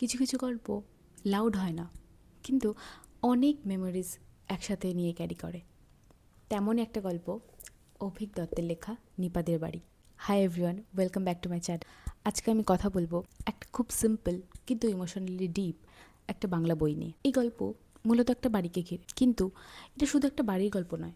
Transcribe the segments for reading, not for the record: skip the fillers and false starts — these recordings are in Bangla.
কিছু কিছু গল্প লাউড হয় না, কিন্তু অনেক মেমোরিজ একসাথে নিয়ে ক্যারি করে। তেমনই একটা গল্প অভিক দত্তের লেখা নিপাদের বাড়ি। Hi everyone, welcome back to my chat. আজকে আমি কথা বলবো একটা খুব সিম্পল কিন্তু ইমোশনালি ডিপ একটা বাংলা বই নিয়ে। এই গল্প মূলত একটা বাড়িকে ঘিরে, কিন্তু এটা শুধু একটা বাড়ির গল্প নয়,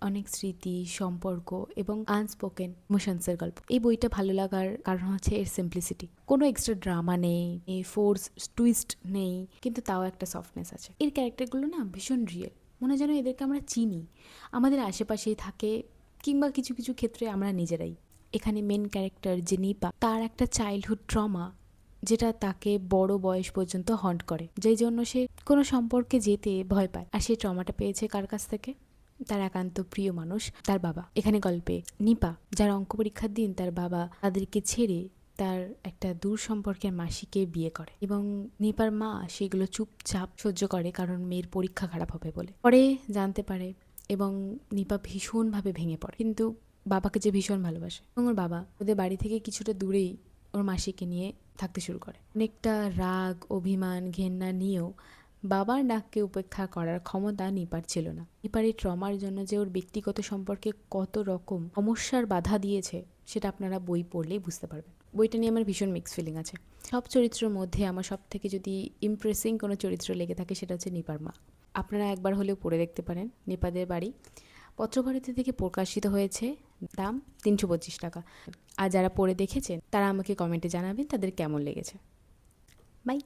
অনেক স্মৃতি, সম্পর্ক এবং আনস্পোকেন ইমোশনসের গল্প। এই বইটা ভালো লাগার কারণ হচ্ছে এর সিম্পলিসিটি। কোনো এক্সট্রা ড্রামা নেই, ফোর্স টুইস্ট নেই, কিন্তু তাও একটা সফটনেস আছে। এর ক্যারেক্টারগুলো না ভীষণ রিয়েল, মনে যেন এদেরকে আমরা চিনি, আমাদের আশেপাশেই থাকে, কিংবা কিছু কিছু ক্ষেত্রে আমরা নিজেরাই। এখানে মেন ক্যারেক্টার যে নিপা, তার একটা চাইল্ডহুড ট্রমা যেটা তাকে বড় বয়স পর্যন্ত হন্ট করে, যেই জন্য সে কোনো সম্পর্কে যেতে ভয় পায়। আর সেই ট্রমাটা পেয়েছে কার কাছ থেকে? তার একান্ত প্রিয় মানুষ, তার বাবা। এখানে গল্পে নিপা, যার অঙ্ক পরীক্ষার দিন তার বাবা তাদেরকে ছেড়ে তার একটা দূর সম্পর্কের মাসিকে বিয়ে করে, এবং নিপার মা সেগুলো চুপচাপ সহ্য করে, কারণ মেয়ের পরীক্ষা খারাপ হবে বলে। পরে জানতে পারে এবং নিপা ভীষণভাবে ভেঙে পড়ে, কিন্তু বাবাকে যে ভীষণ ভালোবাসে। এবং ওর বাবা ওদের বাড়ি থেকে কিছুটা দূরেই ওর মাসিকে নিয়ে থাকতে শুরু করে। অনেকটা রাগ, অভিমান, ঘেন্না নিয়েও বাবার ডাককে উপেক্ষা করার ক্ষমতা নিপার ছিল না। নিপার এই ট্রমার জন্য যে ওর ব্যক্তিগত সম্পর্কে কত রকম সমস্যার বাধা দিয়েছে, সেটা আপনারা বই পড়লেই বুঝতে পারবেন। বইটা নিয়ে আমার ভীষণ মিক্স ফিলিং আছে। সব চরিত্রের মধ্যে আমার সব থেকে যদি ইমপ্রেসিং কোনো চরিত্র লেগে থাকে, সেটা হচ্ছে নিপার মা। আপনারা একবার হলেও পড়ে দেখতে পারেন নিপাদের বাড়ি। পত্রভারতী থেকে প্রকাশিত হয়েছে, দাম 325 টাকা। আর যারা পড়ে দেখেছেন তারা আমাকে কমেন্টে জানাবেন তাদের কেমন লেগেছে। বাই।